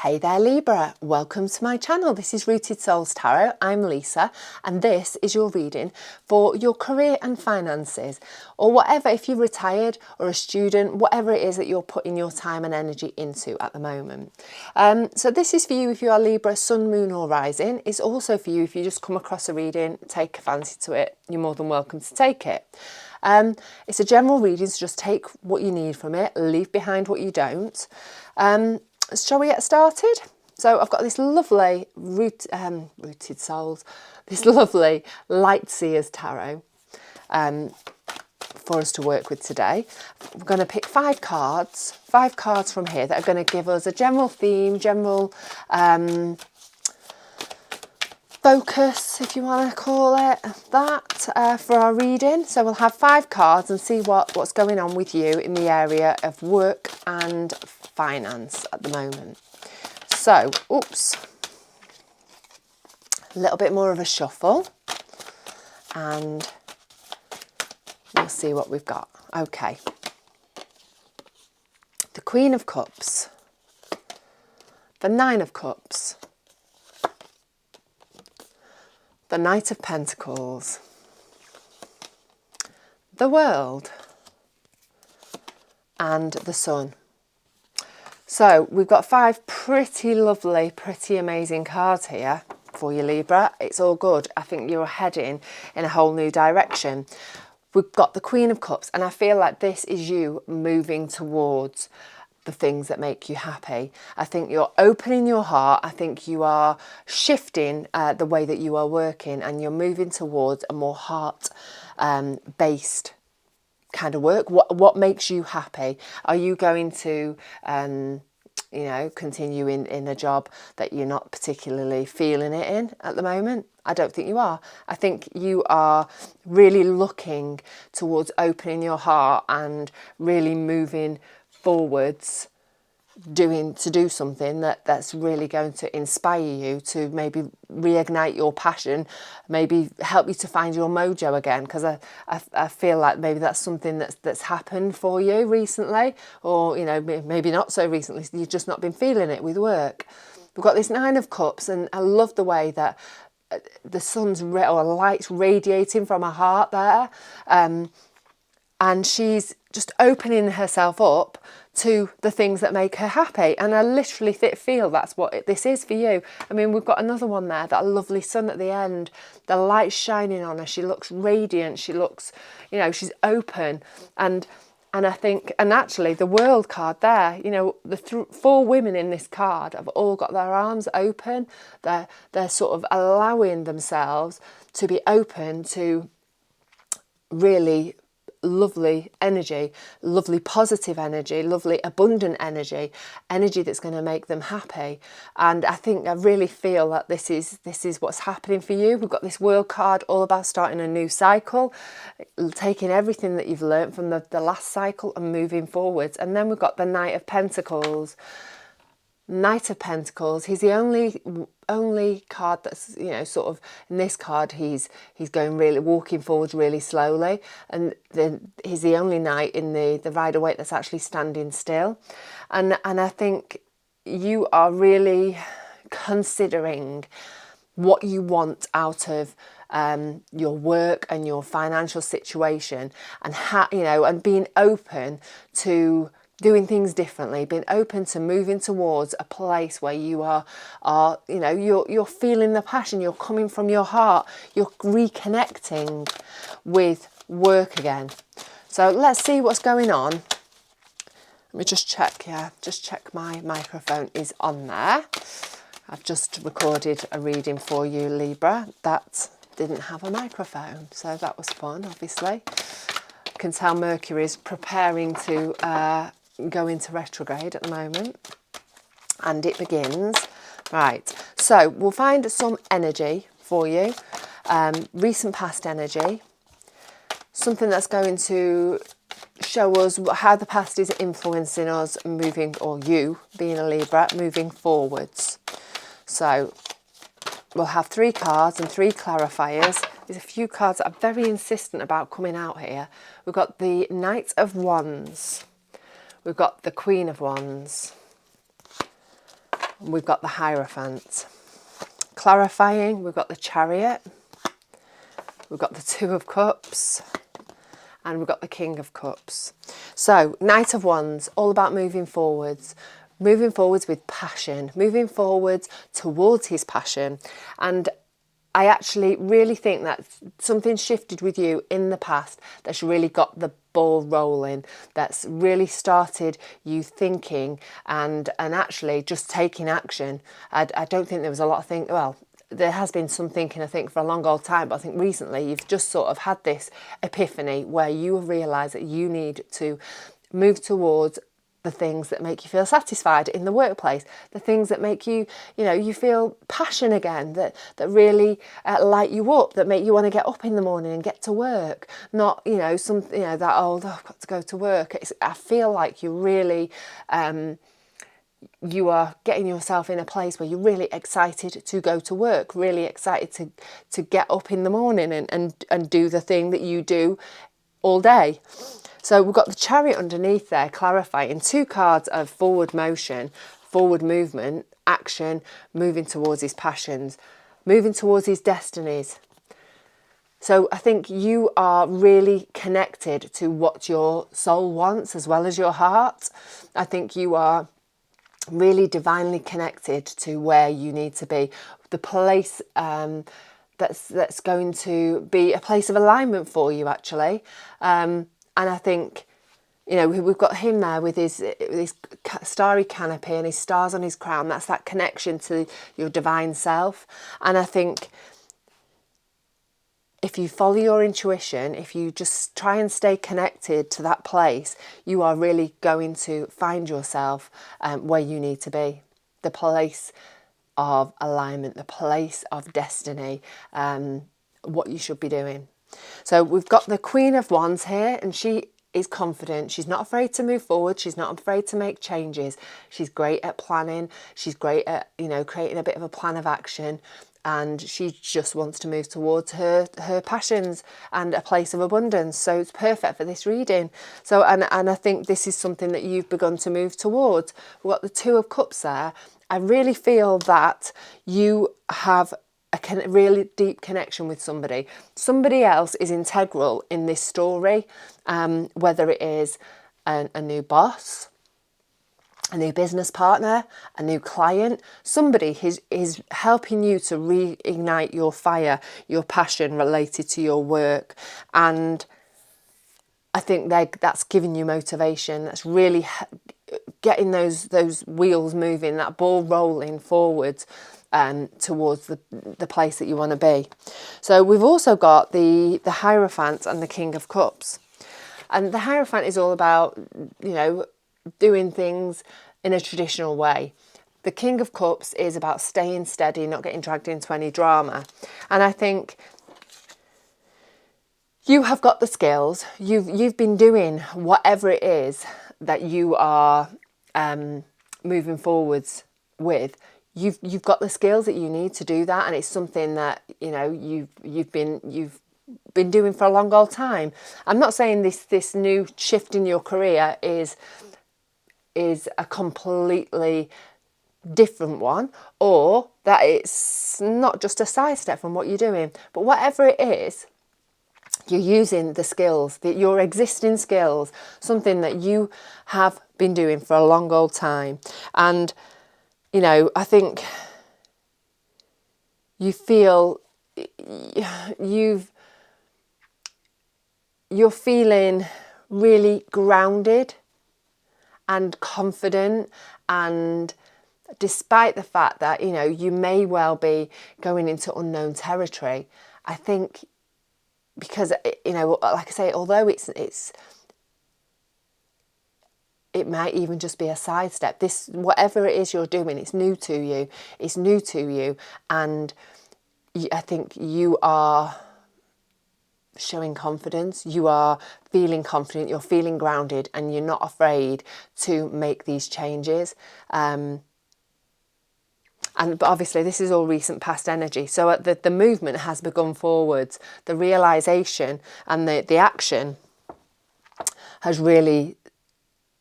Hey there Libra, welcome to my channel. This is Rooted Souls Tarot. I'm Lisa and this is your reading for your career and finances, or whatever, if you're retired or a student, whatever it is that you're putting your time and energy into at the moment. So this is for you if you are Libra, Sun, Moon or Rising. It's also for you if you just come across a reading, take a fancy to it, you're more than welcome to take it. It's a general reading, so just take what you need from it, leave behind what you don't. Shall we get started? So I've got this lovely Rooted Souls, this lovely Light Seers Tarot for us to work with today. We're going to pick five cards from here that are going to give us a general theme, general focus, if you want to call it that, for our reading. So we'll have 5 cards and see what's going on with you in the area of work and finance at the moment. So, oops, a little bit more of a shuffle and we'll see what we've got. Okay, the Queen of Cups, the Nine of Cups, the Knight of Pentacles, the World, and the Sun. So we've got 5 pretty lovely, pretty amazing cards here for you, Libra. It's all good. I think you're heading in a whole new direction. We've got the Queen of Cups, and I feel like this is you moving towards the things that make you happy. I think you're opening your heart. I think you are shifting the way that you are working, and you're moving towards a more heart based kind of work. What makes you happy? Are you going to continue in a job that you're not particularly feeling it in at the moment? I don't think you are. I think you are really looking towards opening your heart and really moving forwards, to do something that's really going to inspire you to maybe reignite your passion, maybe help you to find your mojo again, because I feel like maybe that's something that's happened for you recently, or maybe not so recently, you've just not been feeling it with work. We've got this Nine of Cups, and I love the way that the sun's or light's radiating from her heart there, and she's just opening herself up to the things that make her happy. And I literally feel that's what this is for you. I mean, we've got another one there, that lovely sun at the end, the light shining on her. She looks radiant. She looks, she's open. And I think, and actually the World card there, the 4 women in this card have all got their arms open. They're sort of allowing themselves to be open to really lovely energy, lovely positive energy, lovely abundant energy that's going to make them happy. And I really feel that this is what's happening for you. We've got this World card, all about starting a new cycle, taking everything that you've learned from the last cycle and moving forwards. And then we've got the Knight of Pentacles. Knight of Pentacles, he's the only card that's, sort of, in this card he's walking forwards really slowly, and then he's the only knight in the Rider-Waite that's actually standing still. And I think you are really considering what you want out of your work and your financial situation, and and being open to doing things differently, being open to moving towards a place where you are you're feeling the passion, you're coming from your heart, you're reconnecting with work again. So let's see what's going on. Let me just check, my microphone is on there. I've just recorded a reading for you, Libra, that didn't have a microphone, so that was fun, obviously. You can tell Mercury is preparing to go into retrograde at the moment, and it begins. Right, so we'll find some energy for you, recent past energy, something that's going to show us how the past is influencing us moving, or you being a Libra, moving forwards. So we'll have 3 cards and 3 clarifiers. There's a few cards that are very insistent about coming out here. We've got the Knight of Wands. We've got the Queen of Wands. We've got the Hierophant. Clarifying, we've got the Chariot. We've got the Two of Cups. And we've got the King of Cups. So, Knight of Wands, all about moving forwards with passion, moving forwards towards his passion. And I actually really think that something shifted with you in the past that's really got the ball rolling, that's really started you thinking and actually just taking action. I don't think there was a lot of thinking, well, there has been some thinking, I think, for a long old time, but I think recently you've just sort of had this epiphany where you realise that you need to move towards the things that make you feel satisfied in the workplace, the things that make you, you feel passion again, that really light you up, that make you want to get up in the morning and get to work. Not, that, oh, I've got to go to work. I feel like you really, you are getting yourself in a place where you're really excited to go to work, really excited to get up in the morning and do the thing that you do all day. So we've got the Chariot underneath there, clarifying 2 cards of forward motion, forward movement, action, moving towards his passions, moving towards his destinies. So I think you are really connected to what your soul wants as well as your heart. I think you are really divinely connected to where you need to be, the place that's going to be a place of alignment for you, actually. And I think, we've got him there with his starry canopy and his stars on his crown. That's that connection to your divine self. And I think if you follow your intuition, if you just try and stay connected to that place, you are really going to find yourself where you need to be. The place of alignment, the place of destiny, what you should be doing. So we've got the Queen of Wands here, and she is confident. She's not afraid to move forward. She's not afraid to make changes. She's great at planning. She's great at, creating a bit of a plan of action. And she just wants to move towards her passions and a place of abundance. So it's perfect for this reading. So, and I think this is something that you've begun to move towards. We've got the Two of Cups there. I really feel that you have a really deep connection with somebody. Somebody else is integral in this story, whether it is a new boss, a new business partner, a new client, somebody is helping you to reignite your fire, your passion related to your work. And I think that's giving you motivation. That's really getting those wheels moving, that ball rolling forwards towards the place that you want to be. So we've also got the Hierophant and the King of Cups. And the Hierophant is all about, doing things in a traditional way. The King of Cups is about staying steady, not getting dragged into any drama. And I think you have got the skills. You've been doing whatever it is that you are moving forwards with. You've got the skills that you need to do that, and it's something that you've been doing for a long old time. I'm not saying this new shift in your career is a completely different one, or that it's not just a sidestep from what you're doing, but whatever it is, you're using the skills, your existing skills, something that you have been doing for a long old time. And I think you feel you're feeling really grounded and confident, and despite the fact that you may well be going into unknown territory, I think, because like I say, although it might even just be a sidestep, this, whatever it is you're doing, it's new to you, and I think you are showing confidence, you are feeling confident, you're feeling grounded, and you're not afraid to make these changes. But obviously this is all recent past energy, so the movement has begun forwards. The realisation and the action has really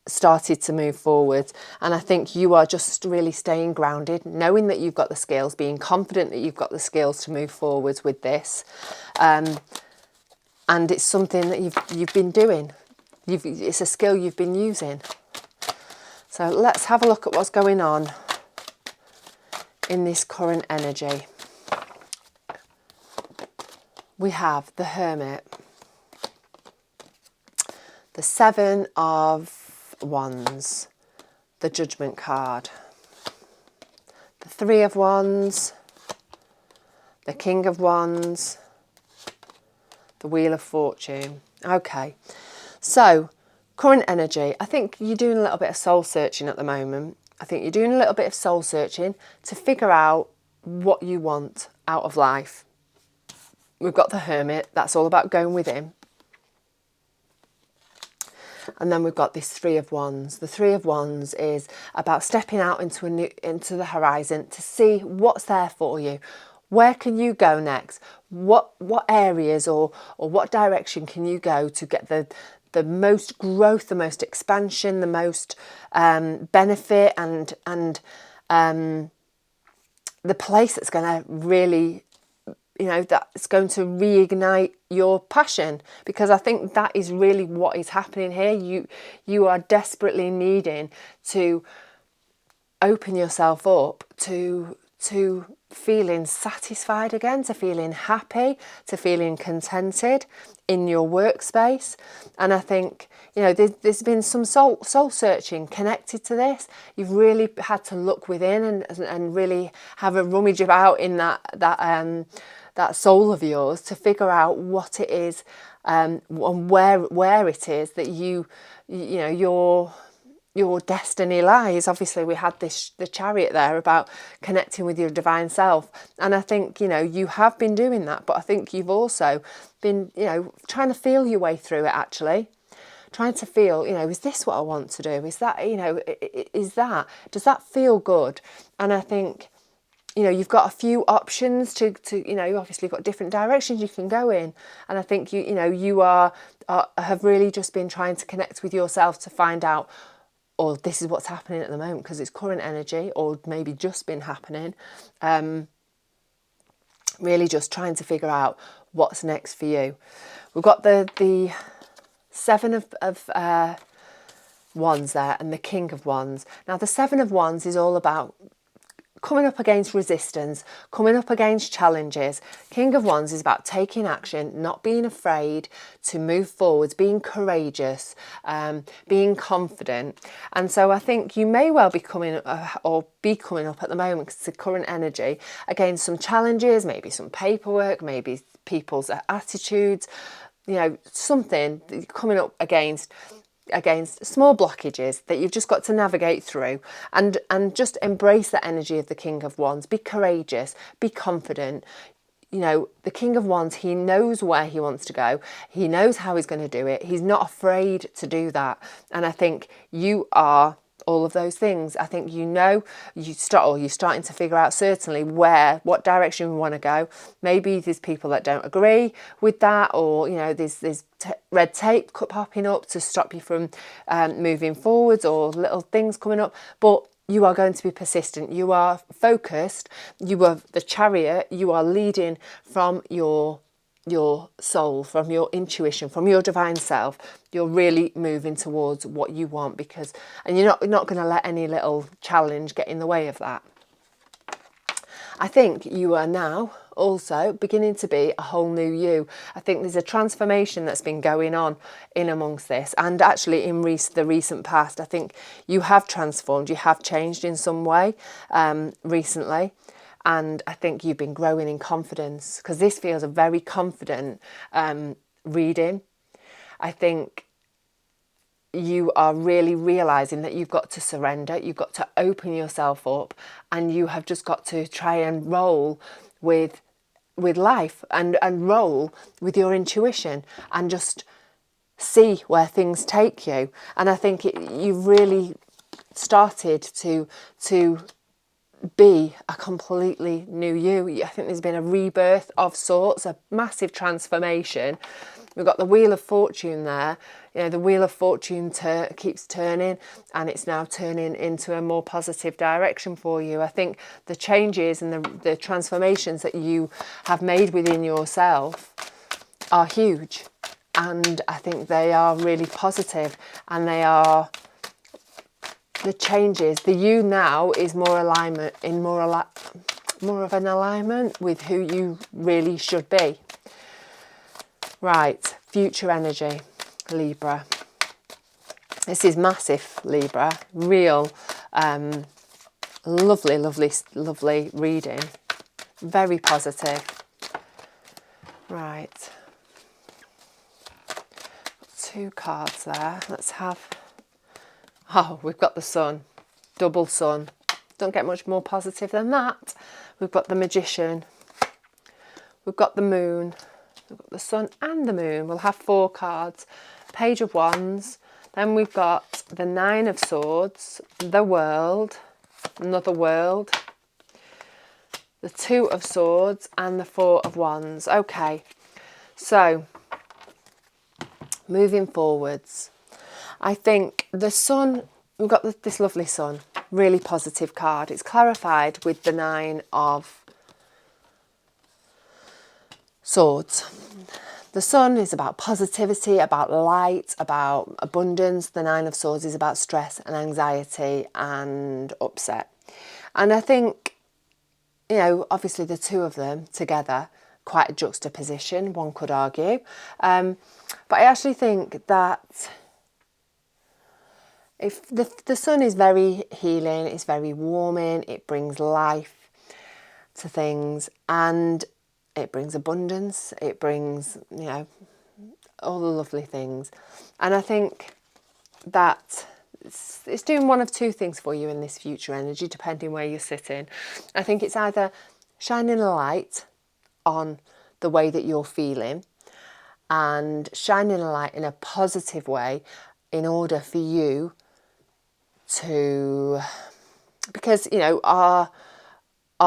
started to move forward. And I think you are just really staying grounded, knowing that you've got the skills, being confident that you've got the skills to move forwards with this. And it's something that you've been doing. It's a skill you've been using. So let's have a look at what's going on in this current energy. We have the Hermit, the Seven of Wands, the Judgment card, the Three of Wands, the King of Wands, the Wheel of Fortune. Okay, so current energy, I think you're doing a little bit of soul searching at the moment. I think you're doing a little bit of soul searching to figure out what you want out of life. We've got the Hermit, that's all about going within. And then we've got this Three of Wands. The Three of Wands is about stepping out into the horizon to see what's there for you. Where can you go next? What areas or what direction can you go to get the most growth, the most expansion, the most benefit, and the place that's going to really, that's going to reignite your passion, because I think that is really what is happening here. You are desperately needing to open yourself up to feeling satisfied again, to feeling happy, to feeling contented in your workspace. And I think, there's been some soul searching connected to this. You've really had to look within and really have a rummage about in that soul of yours to figure out what it is and where it is that your destiny lies. Obviously, we had the Chariot there about connecting with your divine self, and I think you have been doing that, but I think you've also been trying to feel your way through it, actually trying to feel, is this what I want to do? Is that, does that feel good? And I think you've got a few options to obviously you've got different directions you can go in, and I think you have really just been trying to connect with yourself to find out, or this is what's happening at the moment because it's current energy, or maybe just been happening. Really just trying to figure out what's next for you. We've got the Seven of Wands there and the King of Wands. Now the Seven of Wands is all about coming up against resistance, coming up against challenges. King of Wands is about taking action, not being afraid to move forwards, being courageous, being confident. And so I think you may well be coming up at the moment, because it's the current energy, against some challenges, maybe some paperwork, maybe people's attitudes, something coming up against small blockages that you've just got to navigate through, and just embrace the energy of the King of Wands. Be courageous, be confident. The King of Wands, he knows where he wants to go. He knows how he's going to do it. He's not afraid to do that. And I think you are all of those things. I think you're starting to figure out certainly what direction we want to go. Maybe there's people that don't agree with that, or there's red tape popping up to stop you from moving forwards, or little things coming up, but you are going to be persistent. You are focused. You are the Chariot. You are leading from your soul, from your intuition, from your divine self. You're really moving towards what you want, and you're not going to let any little challenge get in the way of that. I think you are now also beginning to be a whole new you. I think there's a transformation that's been going on in amongst this, and actually in the recent past. I think you have transformed, you have changed in some way recently. And I think you've been growing in confidence, because this feels a very confident reading. I think you are really realising that you've got to surrender, you've got to open yourself up, and you have just got to try and roll with life and roll with your intuition and just see where things take you. And I think you've really started to be a completely new you. I think there's been a rebirth of sorts, a massive transformation, We've got the Wheel of Fortune there. You know, the Wheel of Fortune keeps turning, and it's now turning into a more positive direction for you. I think the changes and the transformations that you have made within yourself are huge, and I think they are really positive, and they are the changes. The you now is more of an alignment with who you really should be. Right, future energy, Libra. This is massive, Libra. Real, lovely, lovely, lovely reading. Very positive. Right. 2 cards there. Let's have... Oh, we've got the Sun. Double Sun. Don't get much more positive than that. We've got the Magician. We've got the Moon. We've got the Sun and the Moon. We'll have 4 cards. Page of Wands. Then we've got the 9 of Swords. The World. Another World. The 2 of Swords and the 4 of Wands. Okay. So, moving forwards. I think the Sun, we've got this lovely Sun. Really positive card. It's clarified with the 9 of Swords. The Sun is about positivity, about light, about abundance. The 9 of Swords is about stress and anxiety and upset. And I think, you know, obviously the 2 of them together, quite a juxtaposition, one could argue. But I actually think that if the Sun is very healing, it's very warming, it brings life to things, and it brings abundance, it brings, you know, all the lovely things. And I think that it's doing one of 2 things for you in this future energy, depending where you're sitting. I think it's either shining a light on the way that you're feeling and shining a light in a positive way in order for you to, because, you know, our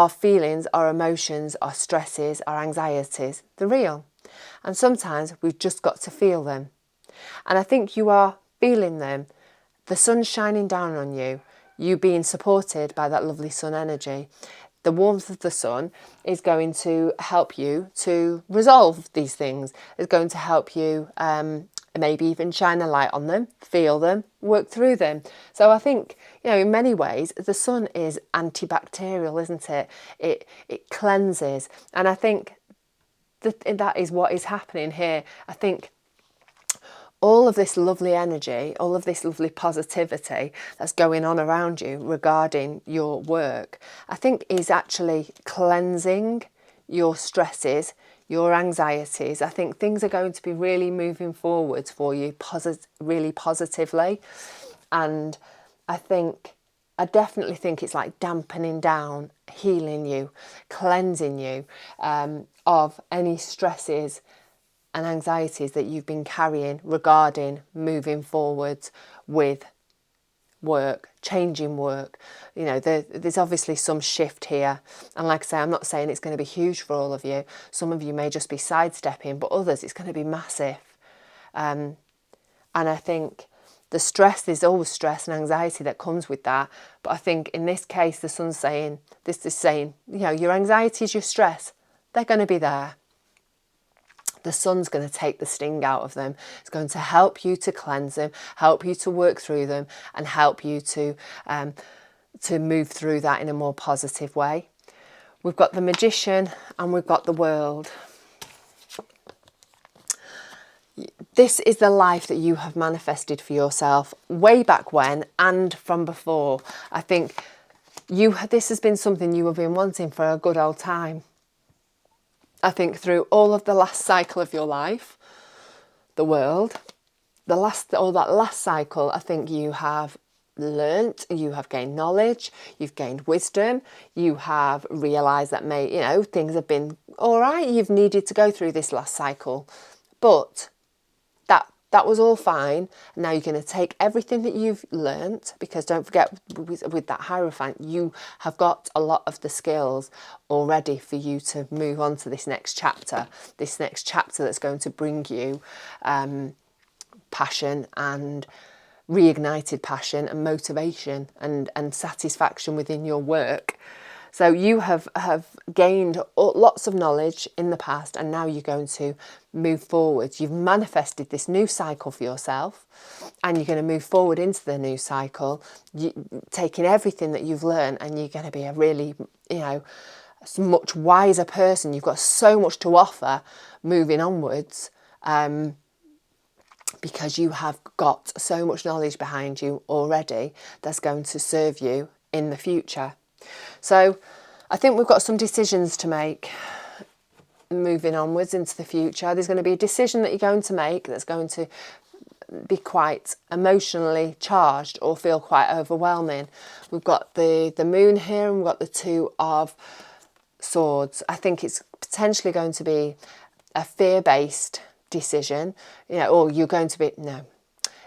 feelings, our emotions, our stresses, our anxieties, they're real. And sometimes we've just got to feel them. And I think you are feeling them. The Sun's shining down on you, you being supported by that lovely Sun energy. The warmth of the Sun is going to help you to resolve these things. It's going to help you maybe even shine a light on them, feel them, work through them. So I think, you know, in many ways, the Sun is antibacterial, isn't it? It cleanses. And I think that is what is happening here. I think all of this lovely energy, all of this lovely positivity that's going on around you regarding your work, I think is actually cleansing your stresses, your anxieties. I think things are going to be really moving forwards for you really positively. And I definitely think it's like dampening down, healing you, cleansing you of any stresses and anxieties that you've been carrying regarding moving forwards with work, changing work. You know, there's obviously some shift here. And like I say, I'm not saying it's going to be huge for all of you. Some of you may just be sidestepping, but others, it's going to be massive. And I think the stress, there's always stress and anxiety that comes with that. But I think in this case, the Sun's saying, this is saying, you know, your anxieties, your stress, they're going to be there. The Sun's going to take the sting out of them. It's going to help you to cleanse them, help you to work through them, and help you to move through that in a more positive way. We've got the Magician and we've got the World. This is the life that you have manifested for yourself way back when and from before. I think this has been something you have been wanting for a good old time. I think through all of the last cycle of your life, the World, that last cycle, I think you have learnt, you have gained knowledge, you've gained wisdom, you have realised that things have been all right, you've needed to go through this last cycle. But that That was all fine. Now you're going to take everything that you've learnt, because don't forget, with that Hierophant, you have got a lot of the skills already for you to move on to this next chapter that's going to bring you passion and reignited passion and motivation and satisfaction within your work. So you have gained lots of knowledge in the past, and now you're going to move forward. You've manifested this new cycle for yourself, and you're going to move forward into the new cycle, taking everything that you've learned, and you're going to be a really, much wiser person. You've got so much to offer moving onwards, because you have got so much knowledge behind you already that's going to serve you in the future. So I think we've got some decisions to make moving onwards into the future. There's going to be a decision that you're going to make that's going to be quite emotionally charged or feel quite overwhelming. We've got the moon here, and we've got the Two of Swords. I think it's potentially going to be a fear-based decision, or you're going to be, no,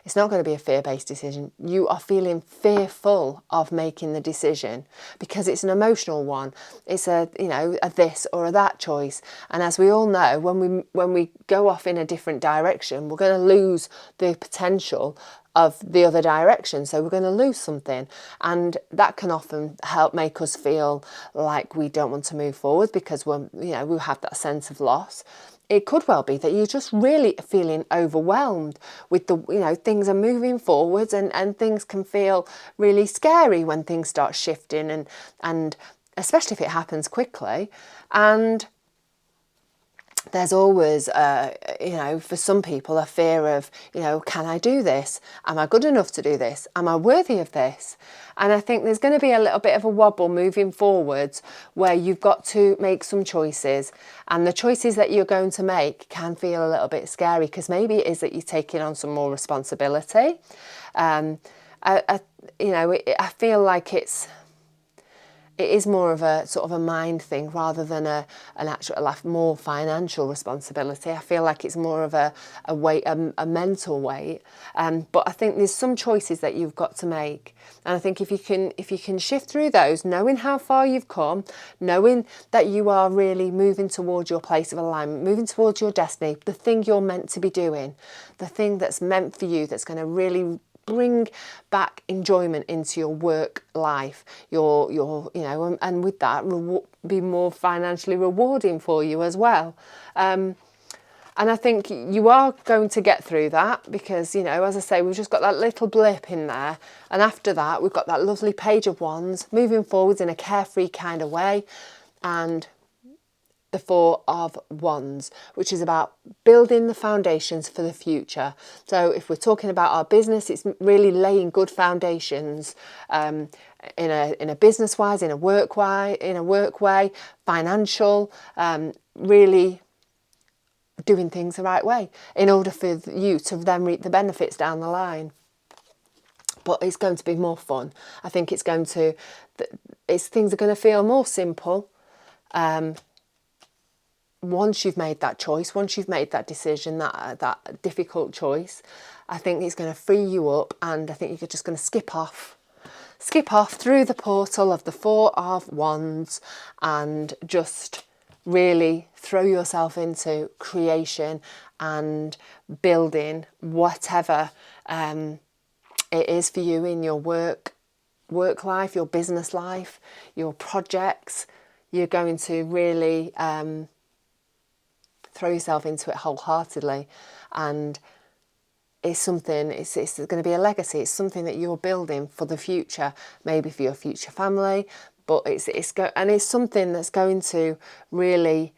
it's not going to be a fear-based decision. You are feeling fearful of making the decision because it's an emotional one. It's a this or a that choice. And as we all know, when we go off in a different direction, we're going to lose the potential of the other direction. So we're going to lose something. And that can often help make us feel like we don't want to move forward because we have that sense of loss. It could well be that you're just really feeling overwhelmed with things are moving forwards, and things can feel really scary when things start shifting, and especially if it happens quickly. And there's always, for some people, a fear of, can I do this? Am I good enough to do this? Am I worthy of this? And I think there's going to be a little bit of a wobble moving forwards where you've got to make some choices. And the choices that you're going to make can feel a little bit scary because maybe it is that you're taking on some more responsibility. I feel like it is more of a sort of a mind thing rather than an actual more financial responsibility. I feel like it's more of a weight, a mental weight. But I think there's some choices that you've got to make, and I think if you can shift through those, knowing how far you've come, knowing that you are really moving towards your place of alignment, moving towards your destiny, the thing you're meant to be doing, the thing that's meant for you, that's going to really bring back enjoyment into your work life, and with that be more financially rewarding for you as well. And I think you are going to get through that because, as I say, we've just got that little blip in there. And after that, we've got that lovely Page of Wands moving forwards in a carefree kind of way. And the Four of Wands, which is about building the foundations for the future. So if we're talking about our business, it's really laying good foundations in a business wise, in a work way, financial, really doing things the right way in order for you to then reap the benefits down the line. But it's going to be more fun. I think things are going to feel more simple. Once you've made that choice, once you've made that decision, that difficult choice, I think it's going to free you up, and I think you're just going to skip off through the portal of the Four of Wands and just really throw yourself into creation and building whatever it is for you in your work life, your business life, your projects. You're going to really throw yourself into it wholeheartedly, and it's going to be a legacy. It's something that you're building for the future, maybe for your future family, but it's something that's going to really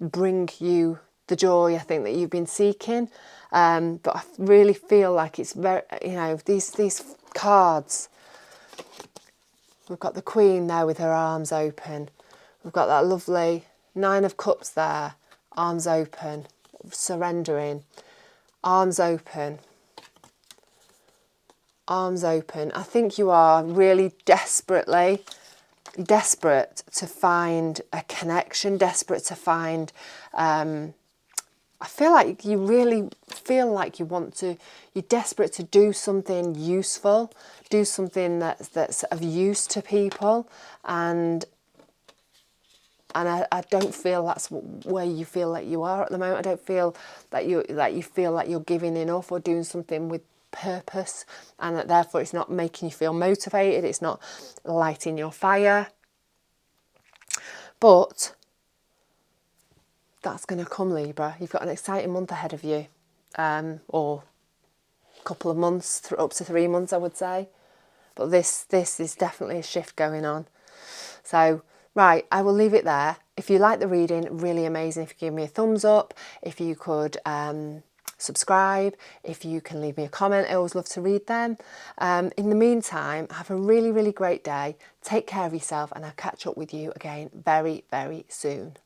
bring you the joy, I think, that you've been seeking. But I really feel like it's very, these cards. We've got the Queen there with her arms open. We've got that lovely Nine of Cups there, arms open, surrendering, arms open, arms open. I think you are really desperate to find a connection, desperate to find I feel like you really feel like you're desperate to do something useful, do something that's of use to people, and I don't feel that's where you feel like you are at the moment. I don't feel that you feel like you're giving enough or doing something with purpose, and that therefore it's not making you feel motivated, it's not lighting your fire. But that's going to come, Libra. You've got an exciting month ahead of you, or a couple of months, up to 3 months, I would say. But this is definitely a shift going on. So, right, I will leave it there. If you like the reading, really amazing if you give me a thumbs up, if you could subscribe, if you can leave me a comment. I always love to read them. In the meantime, have a really, really great day. Take care of yourself, and I'll catch up with you again very, very soon.